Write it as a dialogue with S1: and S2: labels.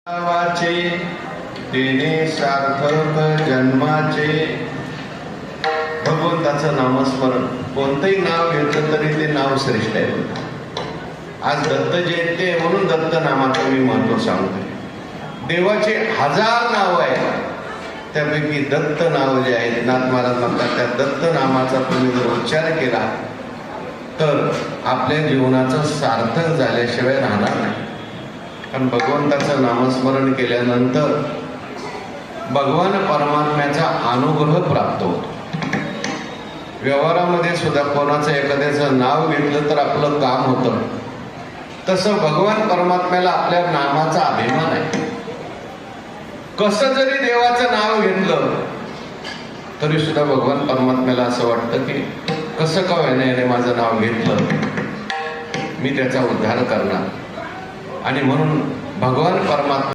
S1: नावाचे तेने सार्थक जन्माचे. भगवंताचं नामस्मरण कोणतंही नाव घेतलं तरी ते नाव श्रेष्ठ आहे. आज दत्त जयंती आहे म्हणून दत्त नामाचं मी महत्व सांगतोय. देवाचे 1000 नाव आहेत, त्यापैकी दत्त नाव जे आहेत नाथ महाराज म्हणतात त्या दत्त नामाचा तुम्ही जर उच्चार केला तर आपल्या जीवनाचं सार्थक झाल्याशिवाय राहणार नाही. कारण भगवंताचं नामस्मरण केल्यानंतर भगवान परमात्म्याचा अनुग्रह प्राप्त होतो. व्यवहारामध्ये सुद्धा कोणाचं एखाद्याचं नाव घेतलं तर आपलं काम होतं, तसं भगवान परमात्म्याला आपल्या नामाचा अभिमान आहे. कसं जरी देवाचं नाव घेतलं तरी सुद्धा भगवान परमात्म्याला असं वाटतं की कसं का याने माझं नाव घेतलं, मी त्याचा उद्धार करणार. आणि म्हणून भगवान परमात्मा